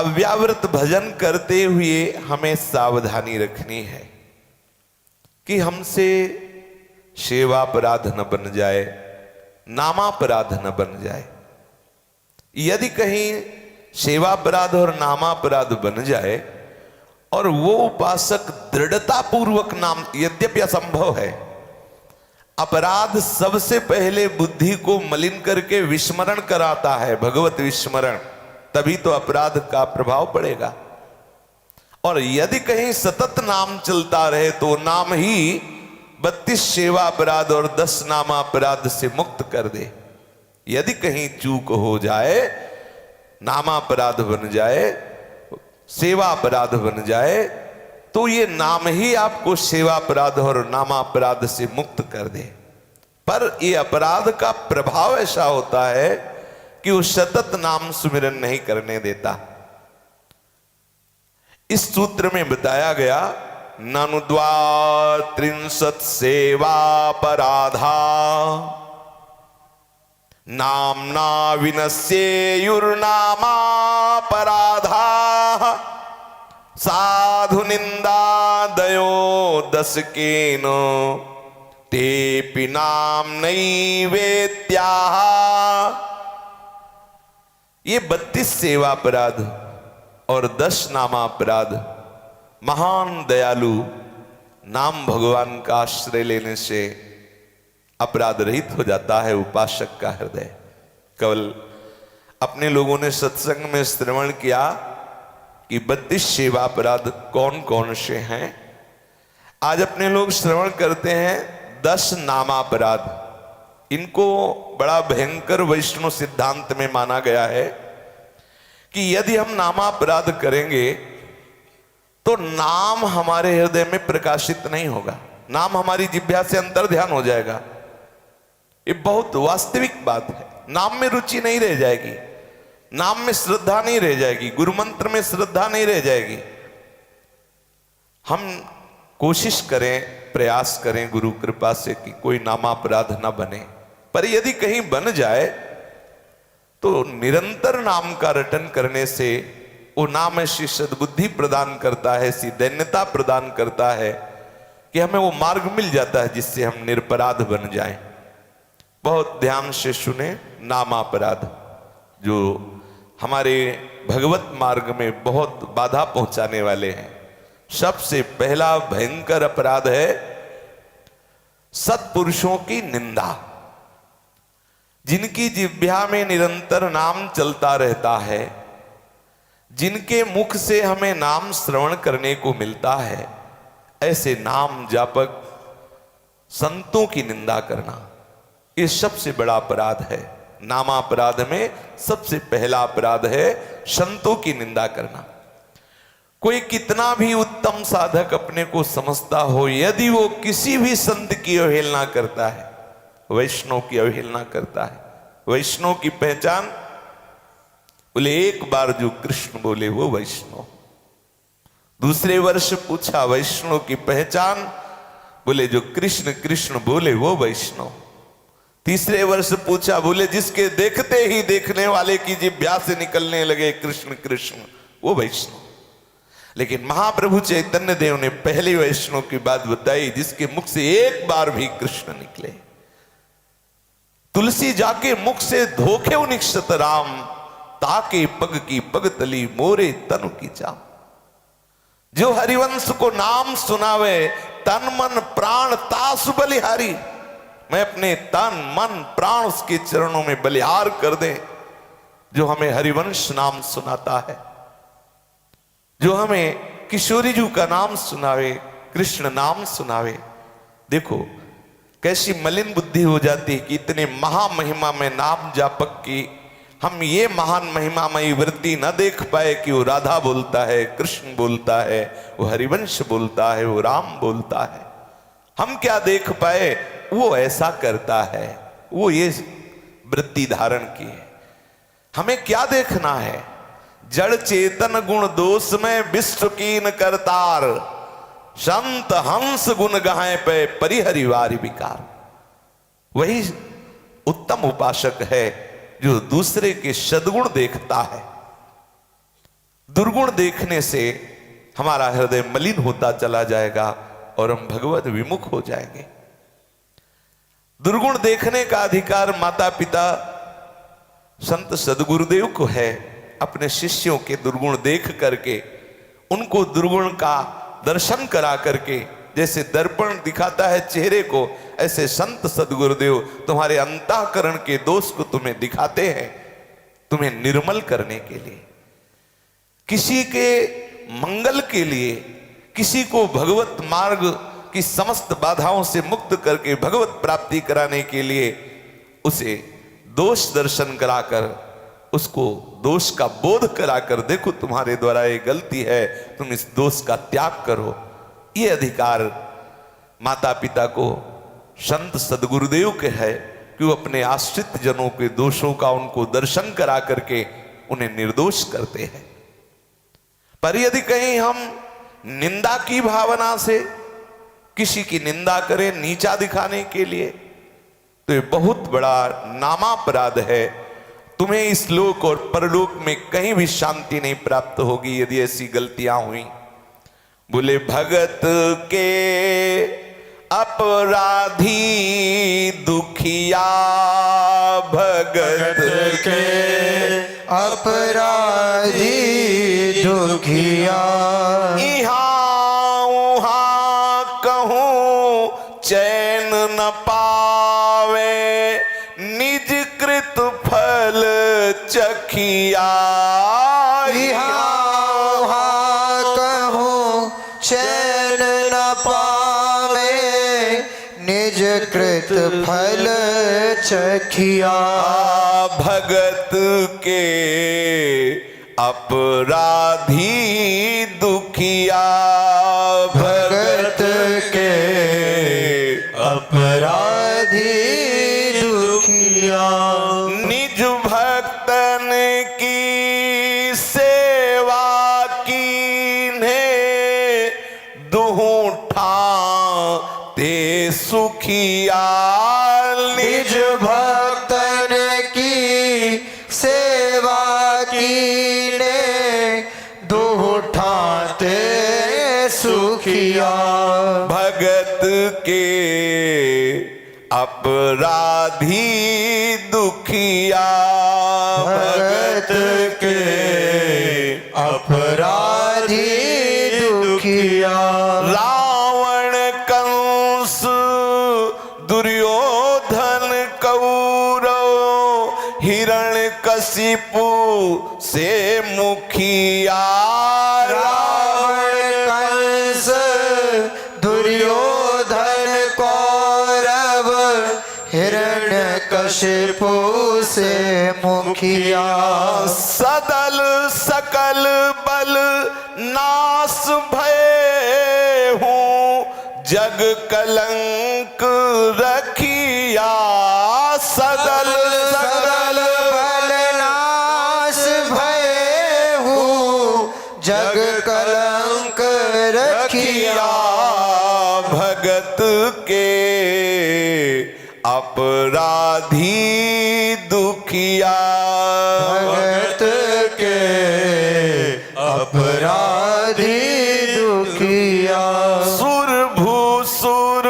अव्यावृत भजन करते हुए हमें सावधानी रखनी है कि हमसे सेवापराध न बन जाए, नामापराध न बन जाए। यदि कहीं सेवापराध और नामापराध बन जाए और वो उपासक दृढ़ता पूर्वक नाम, यद्यपि असंभव है, अपराध सबसे पहले बुद्धि को मलिन करके विस्मरण कराता है, भगवत विस्मरण, तभी तो अपराध का प्रभाव पड़ेगा। और यदि कहीं सतत नाम चलता रहे तो नाम ही 32 सेवा अपराध और 10 नामा अपराध से मुक्त कर दे। यदि कहीं चूक हो जाए, नामा अपराध बन जाए, सेवा अपराध बन जाए, तो ये नाम ही आपको सेवा अपराध और नामा अपराध से मुक्त कर दे। पर ये अपराध का प्रभाव ऐसा होता है कि वो सतत नाम सुमिरन नहीं करने देता। इस सूत्र में बताया गया, ननु द्वात्रिंशत् सेवापराधा नाम्ना विनश्येयुर्नामापराधा साधु निंदादयो दशकेन तेपि नाम्नैवेत्याः। ये 32 सेवा अपराध और 10 नामा अपराध महान दयालु नाम भगवान का आश्रय लेने से अपराध रहित हो जाता है उपासक का हृदय। केवल अपने लोगों ने सत्संग में श्रवण किया कि 32 सेवा अपराध कौन कौन से हैं। आज अपने लोग श्रवण करते हैं 10 नामा अपराध। इनको बड़ा भयंकर वैष्णव सिद्धांत में माना गया है कि यदि हम नामा अपराध करेंगे तो नाम हमारे हृदय में प्रकाशित नहीं होगा, नाम हमारी जिह्वा से अंतर ध्यान हो जाएगा। ये बहुत वास्तविक बात है। नाम में रुचि नहीं रह जाएगी, नाम में श्रद्धा नहीं रह जाएगी, गुरु मंत्र में श्रद्धा नहीं रह जाएगी। हम कोशिश करें, प्रयास करें गुरु कृपा से कि कोई नामापराध ना बने, पर यदि कहीं बन जाए तो निरंतर नाम का रटन करने से वो नाम ऐसी सद्बुद्धि प्रदान करता है, ऐसी दैन्यता प्रदान करता है कि हमें वो मार्ग मिल जाता है जिससे हम निरपराध बन जाएं। बहुत ध्यान से सुने, नामापराध जो हमारे भगवत मार्ग में बहुत बाधा पहुंचाने वाले हैं। सबसे पहला भयंकर अपराध है सत्पुरुषों की निंदा। जिनकी जिह्वा में निरंतर नाम चलता रहता है, जिनके मुख से हमें नाम श्रवण करने को मिलता है, ऐसे नाम जापक संतों की निंदा करना ये सबसे बड़ा अपराध है। नामापराध में सबसे पहला अपराध है संतों की निंदा करना। कोई कितना भी उत्तम साधक अपने को समझता हो, यदि वो किसी भी संत की अवहेलना करता है, वैष्णव की अवहेलना करता है, वैष्णव की पहचान, बोले एक बार जो कृष्ण बोले वो वैष्णव। दूसरे वर्ष पूछा वैष्णव की पहचान, बोले जो कृष्ण कृष्ण बोले वो वैष्णव। तीसरे वर्ष पूछा, बोले जिसके देखते ही देखने वाले की जिह्वा से निकलने लगे कृष्ण कृष्ण वो वैष्णव। लेकिन महाप्रभु चैतन्य देव ने पहले वैष्णव की बात बताई जिसके मुख से एक बार भी कृष्ण निकले। तुलसी जाके मुख से धोखे निक्षत राम, ताके पग की पग तली मोरे तनु की चाम। जो हरिवंश को नाम सुनावे, तन मन प्राण तासु बलिहारी। मैं अपने तन मन प्राण उसके चरणों में बलिहार कर दें। जो हमें हरिवंश नाम सुनाता है, जो हमें किशोरी जी का नाम सुनावे, कृष्ण नाम सुनावे। देखो कैसी मलिन बुद्धि हो जाती है कि इतने महामहिमा में नाम जापक की हम ये महान महिमामयी वृत्ति न देख पाए कि वो राधा बोलता है, कृष्ण बोलता है, वो हरिवंश बोलता है, वो राम बोलता है। हम क्या देख पाए, वो ऐसा करता है, वो ये वृत्ति धारण की है। हमें क्या देखना है, जड़ चेतन गुण दोष में विश्व कीन करतार, संत हंस गुण गाए पे परिहरिवारी विकार। वही उत्तम उपासक है जो दूसरे के सद्गुण देखता है, दुर्गुण देखने से हमारा हृदय मलिन होता चला जाएगा और हम भगवत विमुख हो जाएंगे। दुर्गुण देखने का अधिकार माता पिता संत सदगुरुदेव को है। अपने शिष्यों के दुर्गुण देख करके उनको दुर्गुण का दर्शन करा करके, जैसे दर्पण दिखाता है चेहरे को, ऐसे संत सदगुरुदेव तुम्हारे अंतःकरण के दोष को तुम्हें दिखाते हैं, तुम्हें निर्मल करने के लिए, किसी के मंगल के लिए, किसी को भगवत मार्ग की समस्त बाधाओं से मुक्त करके भगवत प्राप्ति कराने के लिए उसे दोष दर्शन कराकर, उसको दोष का बोध कराकर, देखो तुम्हारे द्वारा ये गलती है, तुम इस दोष का त्याग करो। ये अधिकार माता पिता को संत सदगुरुदेव के है कि वो अपने आश्रित जनों के दोषों का उनको दर्शन करा करके उन्हें निर्दोष करते हैं। पर यदि कहीं हम निंदा की भावना से किसी की निंदा करें नीचा दिखाने के लिए, तो ये बहुत बड़ा नामापराध है। तुम्हें इस लोक और परलोक में कहीं भी शांति नहीं प्राप्त होगी यदि ऐसी गलतियां हुई। बोले भगत के अपराधी दुखिया, भगत के अपराधी दुखिया, इहाँ उहाँ कहूँ चैन न पावे, निज कृत फल चखिया। चैन न पावे, निज कृत फल चखिया। भगत के अपराधी दुखिया, भगत के अपराधी दुखिया। निज भक्तन की सेवा कीन्हे, दुहूठा ते सुखिया। निज भक्तन की सेवा कीने, दुहूठा ते सुखिया। भगत के अपराधी दुखिया, भगत के अपराधी दुखिया। रावण कंस दुर्योधन कौरव, हिरण्यकशिपु से मुखिया। रावण कंस दुर्योधन कौरव, हिरण्यकशिपु से मुखिया। सदल सकल बल नाश भय हूँ, जग कलंक रखिया। सदल सकल बल नाश भय हूँ, जग कलंक रखिया। भगत के अपराधी दुखिया, भगत के अपराधी दुखिया। सुर भूसुर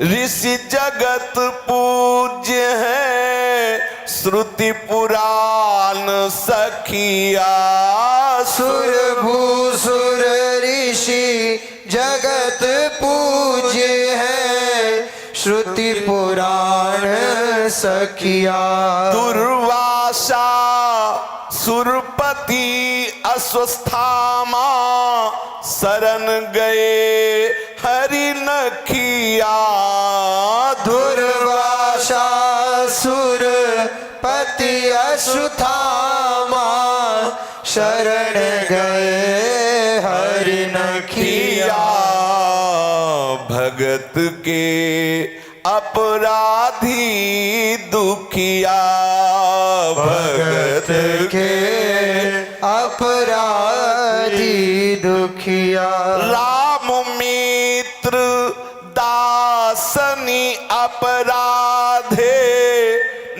ऋषि जगत पूज्य है, श्रुति पुराण सखिया। सुर भूसुर ऋषि जगत पूज्य है, श्रुति पुराण सखिया। दुर्वासा सुरपति अस्वस्थामा, शरण गए हरि नखिया। दुर्वासा सुरपति अश्वत्थामा, शरण गए हरि नखिया। भगत के अपराधी दुखिया, भगत के अपराधी दुखिया। राम मित्र दासनी अपराधे,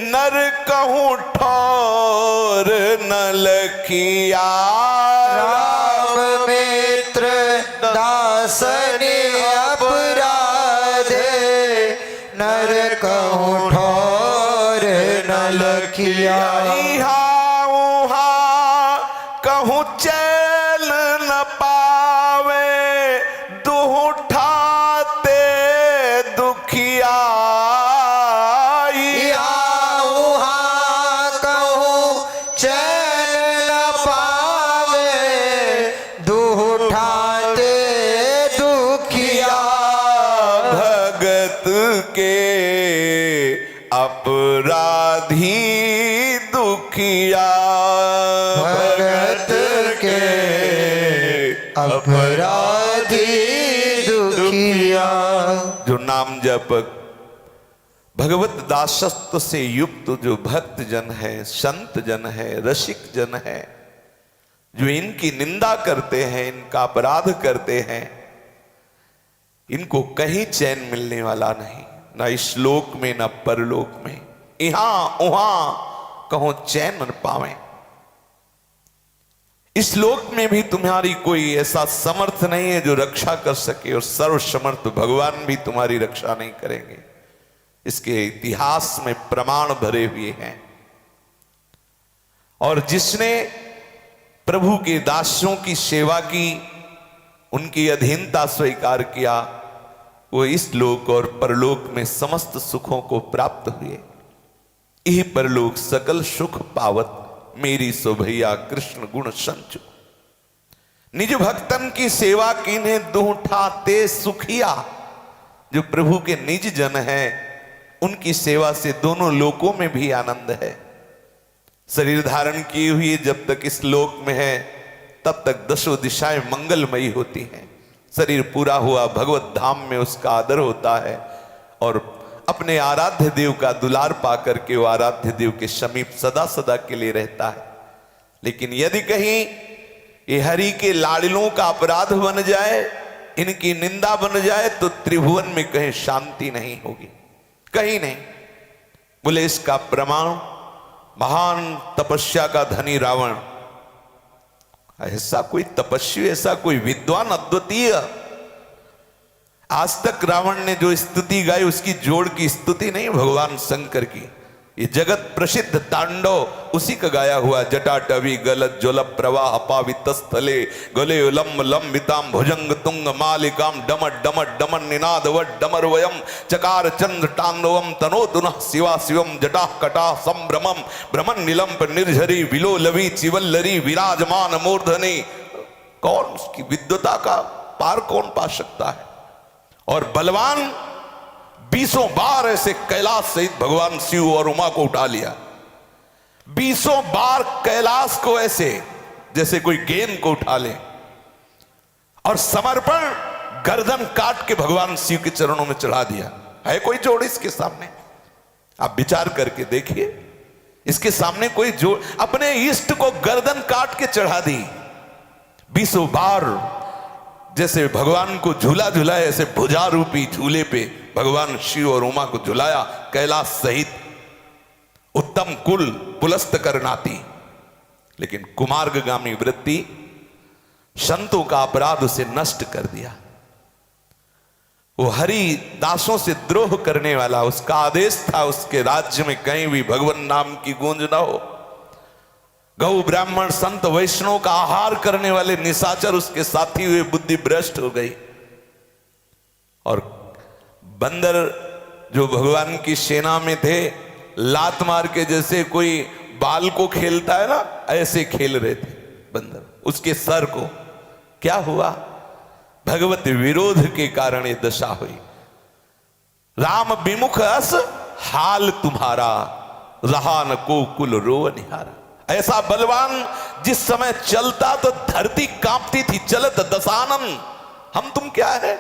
नर कहूँ ठोर न लखिया। सने अपराधे नर कहूँ ठोर न लखिया इहाँ उहाँ कहूँ चैन न पावे दुहु ठाते दुखिया यहाँ उहाँ कहूँ चैन न पावे दुहु ठाते दुखिया भगत के अपराधी दुखिया भगत के अपराधी दुखिया जो नाम जप भगवत दासत्व से युक्त जो भक्त जन है, संत जन है, रसिक जन है, जो इनकी निंदा करते हैं, इनका अपराध करते हैं, इनको कहीं चैन मिलने वाला नहीं, ना इस लोक में ना परलोक में। यहां उहां कहो चैन न पावे। इस लोक में भी तुम्हारी कोई ऐसा समर्थ नहीं है जो रक्षा कर सके, और सर्वसमर्थ भगवान भी तुम्हारी रक्षा नहीं करेंगे। इसके इतिहास में प्रमाण भरे हुए हैं। और जिसने प्रभु के दासों की सेवा की, उनकी अधीनता स्वीकार किया, वो इस लोक और परलोक में समस्त सुखों को प्राप्त हुए। यही परलोक सकल सुख पावत मेरी सोभैया कृष्ण गुण संचु। निज भक्तन की सेवा कीन्हे दुह ठाते सुखिया। जो प्रभु के निज जन हैं, उनकी सेवा से दोनों लोकों में भी आनंद है। शरीर धारण किए हुए जब तक इस लोक में है, तब तक दसों दिशाएं मंगलमयी होती हैं। शरीर पूरा हुआ भगवत धाम में उसका आदर होता है, और अपने आराध्य देव का दुलार पाकर के वो आराध्य देव के समीप सदा सदा के लिए रहता है। लेकिन यदि कहीं ये हरि के लाडलों का अपराध बन जाए, इनकी निंदा बन जाए, तो त्रिभुवन में कहीं शांति नहीं होगी, कहीं नहीं। बोले इसका प्रमाण महान तपस्या का धनी रावण, ऐसा कोई तपस्वी, ऐसा कोई विद्वान अद्वितीय, आज तक रावण ने जो स्तुति गाई उसकी जोड़ की स्तुति नहीं भगवान शंकर की। ये जगत प्रसिद्ध तांडव उसी का गाया हुआ। जटाटवी गलत ज्वल प्रवाह अपावित स्थले गले lump लंबिताम Bhujang Tung मालिकाम डमट डमट demon Ninad what डमर वयम चकार चंद्र तांडवम तनो तुनः शिवा शिवम जटा कटा संभ्रमम भ्रमण निलंप निर्झरी विलोलवी चिवल्लरी विराजमान मूर्धनी। कौन उसकी विद्वता का पार कौन पा सकता है? और बलवान 20 बार ऐसे कैलाश सहित भगवान शिव और उमा को उठा लिया। 20 बार कैलाश को ऐसे जैसे कोई गेंद को उठा ले, और समर्पण गर्दन काट के भगवान शिव के चरणों में चढ़ा दिया। है कोई जोड़ इसके सामने? आप विचार करके देखिए, इसके सामने कोई जोड़? अपने इष्ट को गर्दन काट के चढ़ा दी 20 बार। जैसे भगवान को झूला झुलाए, ऐसे भुजा रूपी झूले पे भगवान शिव और उमा को झुलाया कैलाश सहित। उत्तम कुल पुलस्त करनाती, लेकिन कुमार्गगामी वृत्ति, संतों का अपराध उसे नष्ट कर दिया। वो हरि दासों से द्रोह करने वाला, उसका आदेश था उसके राज्य में कहीं भी भगवान नाम की गूंज ना हो। गौ ब्राह्मण संत वैष्णव का आहार करने वाले निशाचर उसके साथी हुए, बुद्धि भ्रष्ट हो गई। और बंदर जो भगवान की सेना में थे, लात मार के जैसे कोई बाल को खेलता है ना, ऐसे खेल रहे थे बंदर उसके सर को। क्या हुआ? भगवत विरोध के कारण ये दशा हुई। राम विमुख अस हाल तुम्हारा, रहा न को कुल रोव निहारा। ऐसा बलवान जिस समय चलता तो धरती कांपती थी। चलत दशानन, हम तुम क्या है?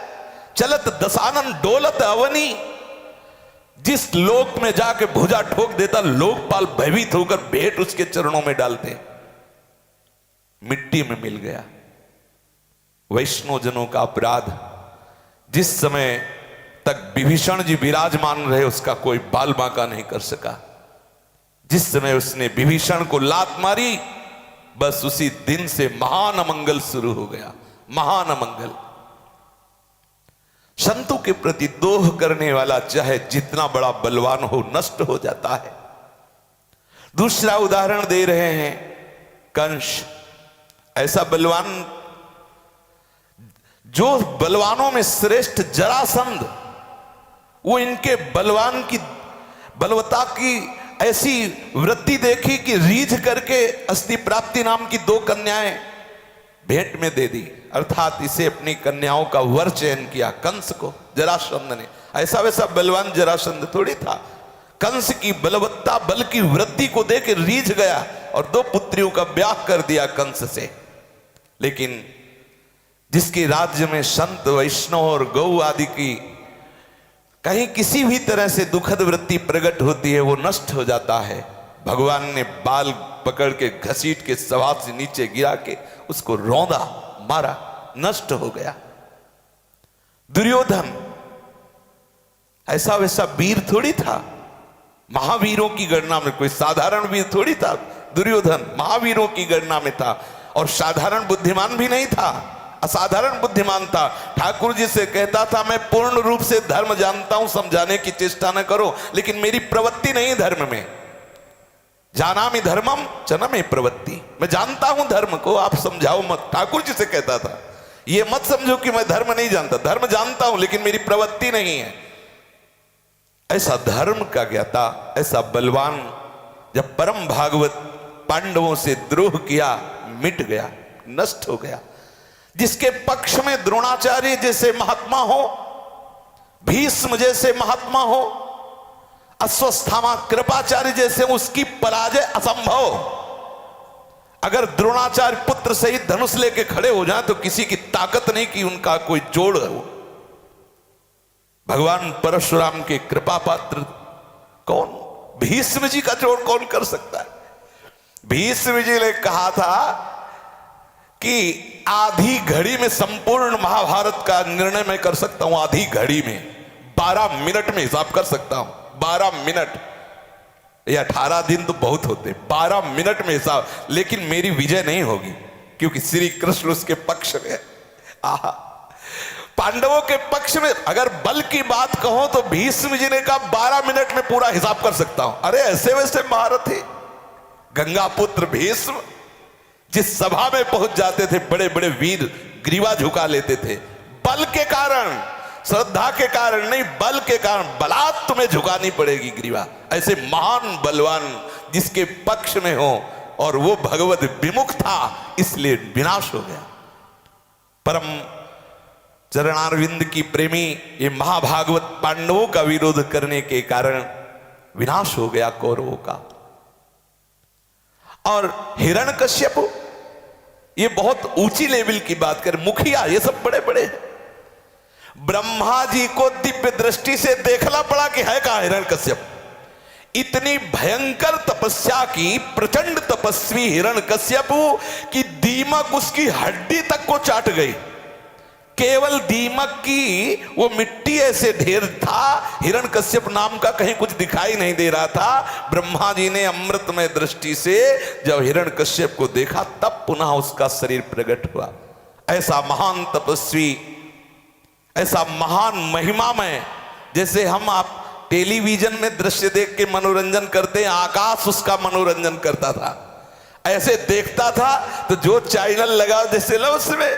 चलत दशानन डोलत अवनी। जिस लोक में जाके भुजा ठोक देता, लोकपाल भयभीत होकर भेंट उसके चरणों में डालते, मिट्टी में मिल गया। वैष्णव जनों का अपराध, जिस समय तक विभीषण जी विराजमान रहे उसका कोई बाल बांका नहीं कर सका। जिस समय उसने विभीषण को लात मारी, बस उसी दिन से महान अमंगल शुरू हो गया। महान अमंगल। संतों के प्रति दोह करने वाला चाहे जितना बड़ा बलवान हो नष्ट हो जाता है। दूसरा उदाहरण दे रहे हैं कंस। ऐसा बलवान, जो बलवानों में श्रेष्ठ जरासंध, वो इनके बलवान की बलवता की ऐसी वृत्ति देखी कि रीझ करके अस्थि प्राप्ति नाम की 2 कन्याएं भेंट में दे दी, अर्थात इसे अपनी कन्याओं का वर चयन किया कंस को, जरासंध ने। ऐसा वैसा बलवान जरासंध थोड़ी था। कंस की बलवत्ता, बल की वृत्ति को देख रीझ गया और 2 पुत्रियों का ब्याह कर दिया कंस से। लेकिन जिसके राज्य में संत वैष्णव और गौ आदि की कहीं किसी भी तरह से दुखद वृत्ति प्रकट होती है, वो नष्ट हो जाता है। भगवान ने बाल पकड़ के घसीट के सभा से नीचे गिरा के उसको रौंदा, मारा, नष्ट हो गया। दुर्योधन ऐसा वैसा वीर थोड़ी था, महावीरों की गणना में, कोई साधारण वीर थोड़ी था। दुर्योधन महावीरों की गणना में था और साधारण बुद्धिमान भी नहीं था, असाधारण बुद्धिमान था। ठाकुर जी से कहता था, मैं पूर्ण रूप से धर्म जानता हूं, समझाने की चेष्टा न करो, लेकिन मेरी प्रवृत्ति नहीं धर्म में। जानामि धर्मम चनमे प्रवृत्ति, मैं जानता हूं धर्म को, आप समझाओ मत। ठाकुर जी से कहता था, ये मत समझो कि मैं धर्म नहीं जानता, धर्म जानता हूं लेकिन मेरी प्रवृत्ति नहीं है। ऐसा धर्म का ज्ञाता, ऐसा बलवान, जब परम भागवत पांडवों से द्रोह किया, मिट गया, नष्ट हो गया। जिसके पक्ष में द्रोणाचार्य जैसे महात्मा हो, भीष्म जैसे महात्मा हो, अश्वत्थामा कृपाचार्य जैसे, उसकी पराजय असंभव। अगर द्रोणाचार्य पुत्र सहित धनुष लेके खड़े हो जाए तो किसी की ताकत नहीं कि उनका कोई जोड़ हो। भगवान परशुराम के कृपा पात्र कौन? भीष्म जी का जोड़ कौन कर सकता है? भीष्म जी ने कहा था कि आधी घड़ी में संपूर्ण महाभारत का निर्णय मैं कर सकता हूं। आधी घड़ी में 12 मिनट में हिसाब कर सकता हूं। 12 मिनट या 18 दिन तो बहुत होते, 12 मिनट में हिसाब, लेकिन मेरी विजय नहीं होगी क्योंकि श्री कृष्ण उसके पक्ष में। आहा, पांडवों के पक्ष में अगर बल की बात कहो तो भीष्म जी ने कहा 12 मिनट में पूरा हिसाब कर सकता हूं। अरे ऐसे वैसे महारथी गंगा पुत्र भीष्म जिस सभा में पहुंच जाते थे, बड़े बड़े वीर ग्रीवा झुका लेते थे। बल के कारण, श्रद्धा के कारण नहीं, बल के कारण, बलात् तुम्हें झुकानी पड़ेगी ग्रीवा। ऐसे महान बलवान जिसके पक्ष में हो, और वो भगवत विमुख था इसलिए विनाश हो गया। परम चरणारविंद की प्रेमी ये महाभागवत पांडवों का विरोध करने के कारण विनाश हो गया कौरवों का। और हिरण्यकश्यप, ये बहुत ऊंची लेवल की बात कर, मुखिया, ये सब बड़े बड़े हैं। ब्रह्मा जी को दिव्य दृष्टि से देखना पड़ा कि है कहां हिरण्यकश्यप। इतनी भयंकर तपस्या की, प्रचंड तपस्वी हिरण्यकश्यप की दीमक उसकी हड्डी तक को चाट गई। केवल दीमक की वो मिट्टी ऐसे ढेर था, हिरण्यकश्यप नाम का कहीं कुछ दिखाई नहीं दे रहा था। ब्रह्मा जी ने अमृतमय दृष्टि से जब हिरण्यकश्यप को देखा तब पुनः उसका शरीर प्रकट हुआ। ऐसा महान तपस्वी, ऐसा महान महिमामय, जैसे हम आप टेलीविजन में दृश्य देख के मनोरंजन करते हैं, आकाश उसका मनोरंजन करता था। ऐसे देखता था तो जो चैनल लगा जैसे लो उसमें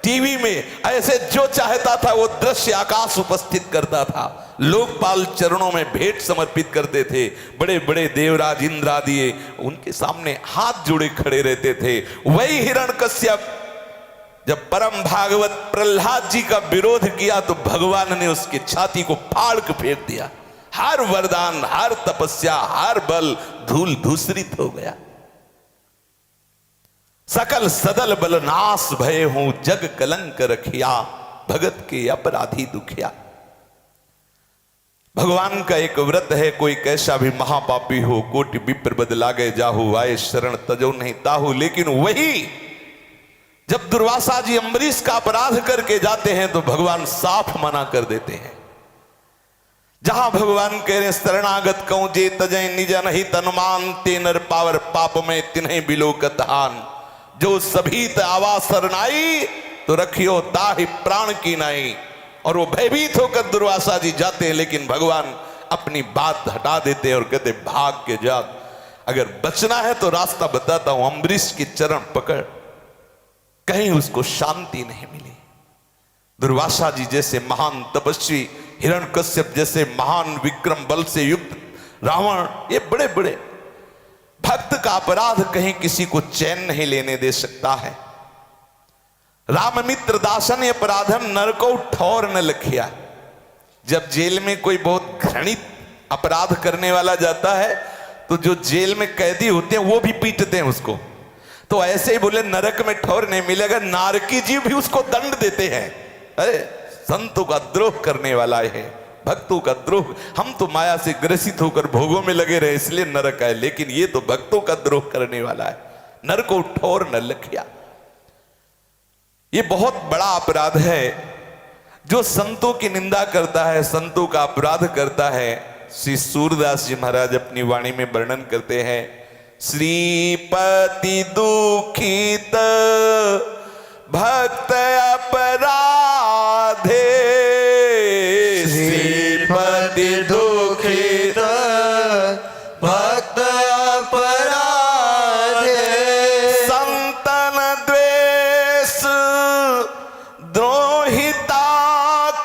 टीवी में, ऐसे जो चाहता था वो दृश्य आकाश उपस्थित करता था। लोकपाल चरणों में भेंट समर्पित करते थे। बड़े बड़े देवराज इंद्र आदि उनके सामने हाथ जोड़े खड़े रहते थे। वही हिरण्यकश्यप जब परम भागवत प्रहलाद जी का विरोध किया तो भगवान ने उसकी छाती को फाड़ के फेंक दिया। हर वरदान, हर तपस्या, हर बल धूल धूसरित हो गया। सकल सदल बल नाश भय हूं, जग कलंक रखिया, भगत के अपराधी दुखिया। भगवान का एक व्रत है, कोई कैसा भी महापापी हो, कोटि विप्र बदला गए जाहू, आए शरण तजो नहीं ताहू। लेकिन वही जब दुर्वासा जी अम्बरीश का अपराध करके जाते हैं तो भगवान साफ मना कर देते हैं। जहां भगवान कह रहे शरणागत कहूं जे तजय निज नहीं तनुमान, ते नर पावर पाप में तिन्हें बिलोकत हान। जो सभी आवा शरणाई तो रखियो ताहि प्राण की नाई। और वो भयभीत होकर दुर्वासा जी जाते हैं, लेकिन भगवान अपनी बात हटा देते हैं और कहते भाग के जा, अगर बचना है तो रास्ता बताता हूं, अम्बरीश की चरण पकड़। कहीं उसको शांति नहीं मिली। दुर्वासा जी जैसे महान तपस्वी, हिरण्यकश्यप जैसे महान विक्रम बल से युक्त रावण, ये बड़े बड़े भक्त का अपराध कहीं किसी को चैन नहीं लेने दे सकता है। राममित्र दासन अपराधम नरको ठौर न लखिया। जब जेल में कोई बहुत घृणित अपराध करने वाला जाता है तो जो जेल में कैदी होते हैं वो भी पीटते हैं उसको। तो ऐसे ही बोले नरक में ठौर नहीं मिलेगा, नारकी जी भी उसको दंड देते हैं। अरे संतों का द्रोह करने वाला है, भक्तों का द्रोह। हम तो माया से ग्रसित होकर भोगों में लगे रहे इसलिए नरक है, लेकिन ये तो भक्तों का द्रोह करने वाला है। नरको ठौर न लखिया, ये बहुत बड़ा अपराध है। जो संतों की निंदा करता है, संतों का अपराध करता है, श्री सूरदास जी महाराज अपनी वाणी में वर्णन करते हैं। श्रीपति दुखित भक्त अपराधे, श्रीपति दुखित भक्त अपराधे, संतन द्वेष द्रोहिता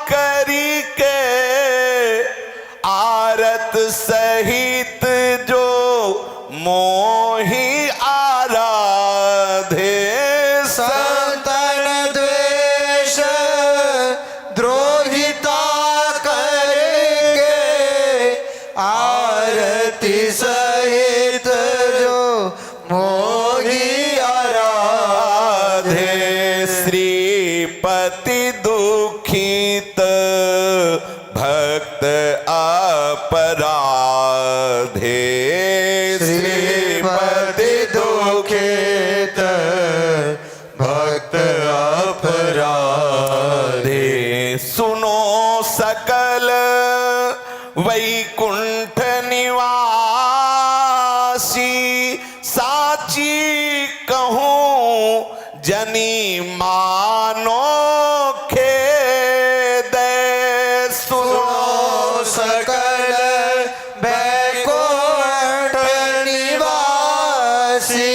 करी के, आरत सहित जो मोहि आराधे। संतन द्वेष द्रोहिता करेंगे, आरती सहित जो मोहि आराधे। श्रीपति दुखित भक्त अपराधे, श्रीपति दुखित भक्त अपराधे। सुनो सकल वैकुंठ निवासी, साची कहूं जनी मानो खेद। सुनो सकल वैकुंठ निवासी,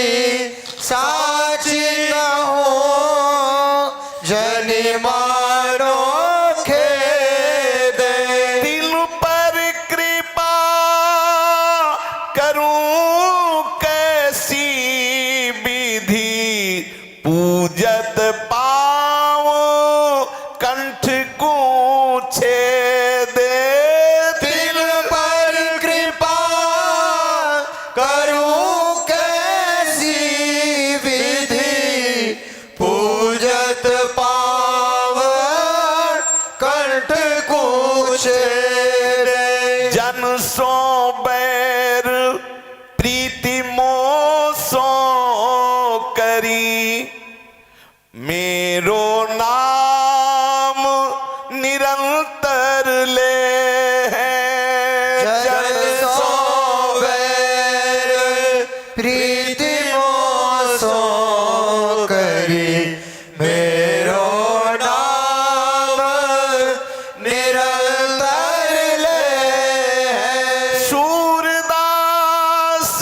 साची कहूं जनि मानो खेद। दिल पर कृपा करूं कैसी विधि, पूजत पाव कंठ को छेदे। दिल पर कृपा करूं कैसी विधि, पूजत पाव कंठ कुछ रे। जन सो बैर प्रीति मोह सो करी, मेरो नाम निरंतर ले है। जन सो बैर प्रीति मोह सो करी, मेरो नाम निरंतर ले है। सूरदास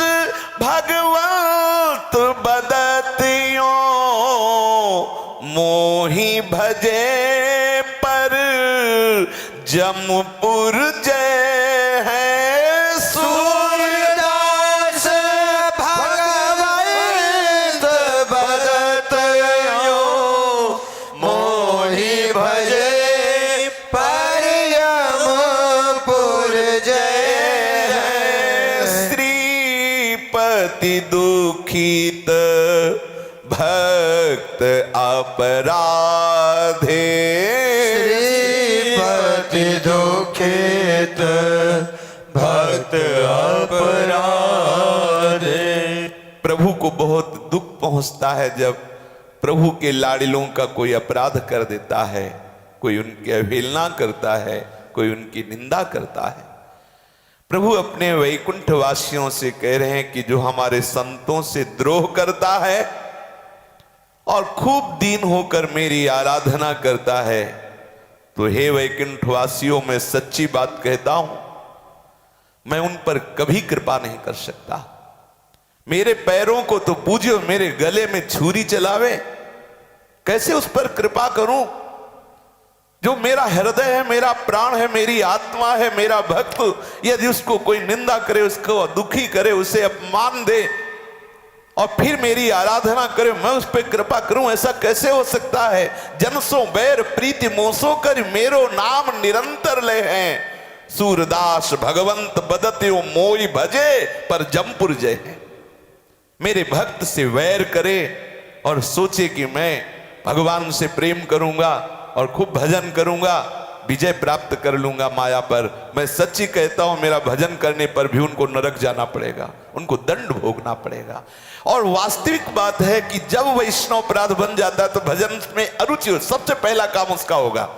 भगवंत बदतियों, मोहि भजे पर जमपुर जय है। सूरदास भगवंत बदतयो, मोहि भजे परयमपुर जय है। श्रीपति दुखित भक्त अपराधे, श्रीपति दुखित भक्त अपराधे। प्रभु को बहुत दुख पहुंचता है जब प्रभु के लाड़िलों का कोई अपराध कर देता है, कोई उनकी अवहेलना करता है, कोई उनकी निंदा करता है। प्रभु अपने वैकुंठ वासियों से कह रहे हैं कि जो हमारे संतों से द्रोह करता है और खूब दीन होकर मेरी आराधना करता है, तो हे वैकुंठ वासियों, मैं सच्ची बात कहता हूं, मैं उन पर कभी कृपा नहीं कर सकता। मेरे पैरों को तो पूजो, मेरे गले में छुरी चलावे, कैसे उस पर कृपा करूं? जो मेरा हृदय है, मेरा प्राण है, मेरी आत्मा है, मेरा भक्त, यदि उसको कोई निंदा करे, उसको दुखी करे, उसे अपमान दे और फिर मेरी आराधना करे, मैं उस पर कृपा करूं, ऐसा कैसे हो सकता है? जनसो बैर प्रीति मोसो कर, मेरो नाम निरंतर ले हैं। सूरदास भगवंत बदत्यो मोई भजे, पर जमपुर जय है। मेरे भक्त से वैर करे और सोचे कि मैं भगवान से प्रेम करूंगा और खूब भजन करूंगा, विजय प्राप्त कर लूंगा माया पर। मैं सच्ची कहता हूं, मेरा भजन करने पर भी उनको नरक जाना पड़ेगा, उनको दंड भोगना पड़ेगा। और वास्तविक बात है कि जब वैष्णव अपराध बन जाता है तो भजन में अरुचि हो, सबसे पहला काम उसका होगा,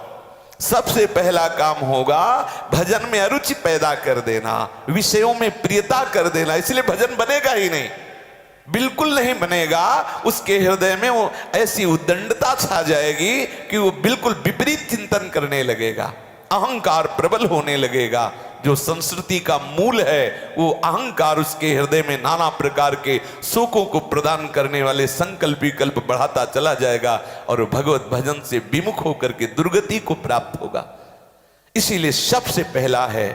सबसे पहला काम होगा भजन में अरुचि पैदा कर देना, विषयों में प्रियता कर देना। इसलिए भजन बनेगा ही नहीं, बिल्कुल नहीं बनेगा। उसके हृदय में वो ऐसी उद्दंडता छा जाएगी कि वो बिल्कुल विपरीत चिंतन करने लगेगा, अहंकार प्रबल होने लगेगा। जो संस्कृति का मूल है वो अहंकार उसके हृदय में नाना प्रकार के सुखों को प्रदान करने वाले संकल्प विकल्प बढ़ाता चला जाएगा और भगवत भजन से विमुख होकर के दुर्गति को प्राप्त होगा। इसीलिए सबसे पहला है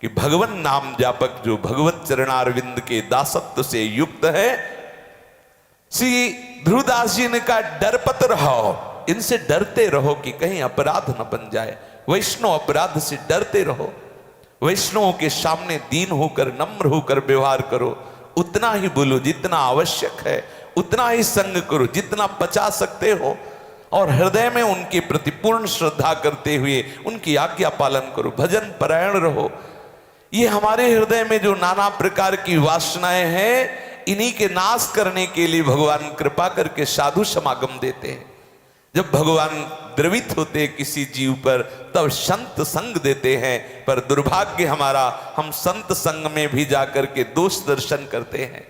कि भगवान नाम जापक जो भगवत चरणारविंद के दासत्व से युक्त है, श्री ध्रुवदास जी ने कहा डरपत रहो, इनसे डरते रहो कि कहीं अपराध न बन जाए। वैष्णव अपराध से डरते रहो, वैष्णवों के सामने दीन होकर नम्र होकर व्यवहार करो, उतना ही बोलो जितना आवश्यक है, उतना ही संग करो जितना पचा सकते हो, और हृदय में उनके प्रति पूर्ण श्रद्धा करते हुए उनकी आज्ञा पालन करो, भजन परायण रहो। ये हमारे हृदय में जो नाना प्रकार की वासनाएं हैं, इन्हीं के नाश करने के लिए भगवान कृपा करके साधु समागम देते हैं। जब भगवान द्रवित होते किसी जीव पर तब संत संग देते हैं, पर दुर्भाग्य हमारा, हम संत संग में भी जाकर के दोष दर्शन करते हैं,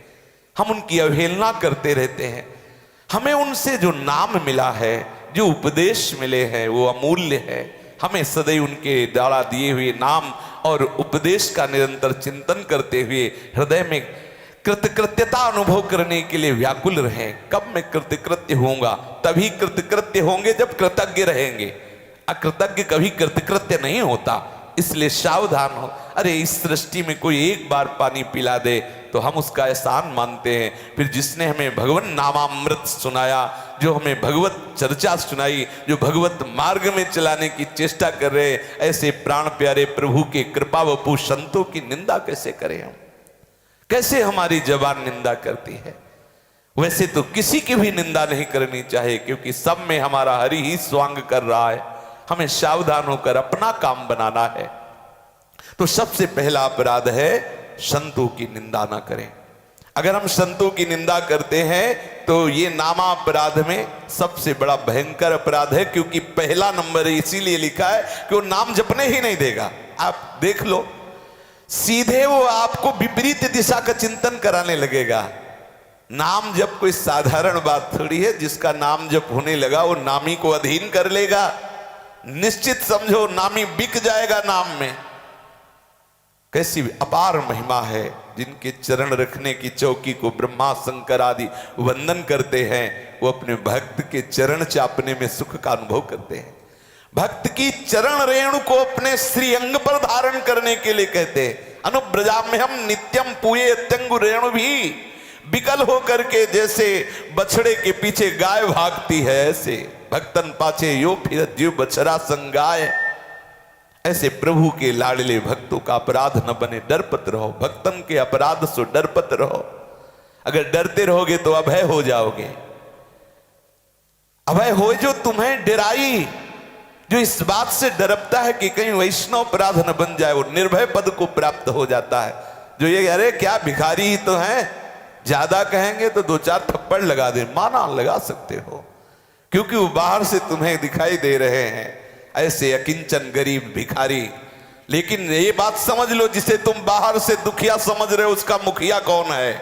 हम उनकी अवहेलना करते रहते हैं। हमें उनसे जो नाम मिला है, जो उपदेश मिले हैं, वो अमूल्य है। हमें सदैव उनके द्वारा दिए हुए नाम और उपदेश का निरंतर चिंतन करते हुए हृदय में कृतकृत्यता अनुभव करने के लिए व्याकुल रहें। कब मैं कृतकृत्य होऊंगा? तभी कृतकृत्य होंगे जब कृतज्ञ रहेंगे। अकृतज्ञ कभी कृतकृत्य नहीं होता, इसलिए सावधान हो। अरे इस सृष्टि में कोई एक बार पानी पिला दे तो हम उसका एहसान मानते हैं। फिर जिसने हमें भगवान नामामृत सुनाया, जो हमें भगवत चर्चा सुनाई, जो भगवत मार्ग में चलाने की चेष्टा कर रहे, ऐसे प्राण प्यारे प्रभु के कृपा वपु संतों की निंदा कैसे करें हम? कैसे हमारी जबान निंदा करती है? वैसे तो किसी की भी निंदा नहीं करनी चाहिए, क्योंकि सब में हमारा हरि ही स्वांग कर रहा है। हमें सावधान होकर अपना काम बनाना है। तो सबसे पहला अपराध है संतों की निंदा ना करें। अगर हम संतों की निंदा करते हैं तो ये नामा अपराध में सबसे बड़ा भयंकर अपराध है, क्योंकि पहला नंबर इसीलिए लिखा है कि वो नाम जपने ही नहीं देगा। आप देख लो, सीधे वो आपको विपरीत दिशा का चिंतन कराने लगेगा। नाम जप कोई साधारण बात थोड़ी है। जिसका नाम जप होने लगा वो नामी को अधीन कर लेगा। निश्चित समझो नामी बिक जाएगा नाम में। कैसी अपार महिमा है। जिनके चरण रखने की चौकी को ब्रह्मा शंकर आदि वंदन करते हैं, वो अपने भक्त के चरण चापने में सुख का अनुभव करते हैं। भक्त की चरण रेणु को अपने श्री अंग पर धारण करने के लिए कहते हैं। अनुब्रजा में हम नित्यम पूये अत्यंगु रेणु भी विकल होकर के जैसे बछड़े के पीछे गाय भागती है, ऐसे भक्तन पाछे यो फिर जीव बछड़ा संगाय। ऐसे प्रभु के लाडले भक्तों का अपराध न बने। डरपत रहो, भक्तन के अपराध से डरपत रहो। अगर डरते रहोगे तो अभय हो जाओगे। अभय हो जो तुम्हें डराई, जो इस बात से डरपता है कि कहीं वैष्णव अपराध न बन जाए, वो निर्भय पद को प्राप्त हो जाता है। जो ये अरे क्या भिखारी ही तो हैं, ज्यादा कहेंगे तो 2-4 थप्पड़ लगा दे, माना लगा सकते हो, क्योंकि वो बाहर से तुम्हें दिखाई दे रहे हैं ऐसे अकिंचन गरीब भिखारी। लेकिन ये बात समझ लो, जिसे तुम बाहर से दुखिया समझ रहे हो उसका मुखिया कौन है?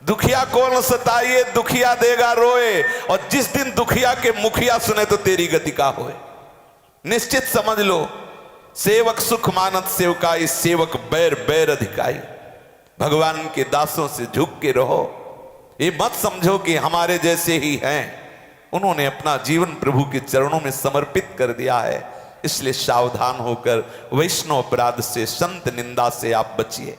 दुखिया कौन सताइए दुखिया देगा रोए। और जिस दिन दुखिया के मुखिया सुने तो तेरी गति का होए। निश्चित समझ लो, सेवक सुख मानत सेवकाई, सेवक बैर बैर अधिकाई। भगवान के दासों से झुक के रहो। ये मत समझो कि हमारे जैसे ही हैं, उन्होंने अपना जीवन प्रभु के चरणों में समर्पित कर दिया है। इसलिए सावधान होकर वैष्णव अपराध से, संत निंदा से आप बचिए।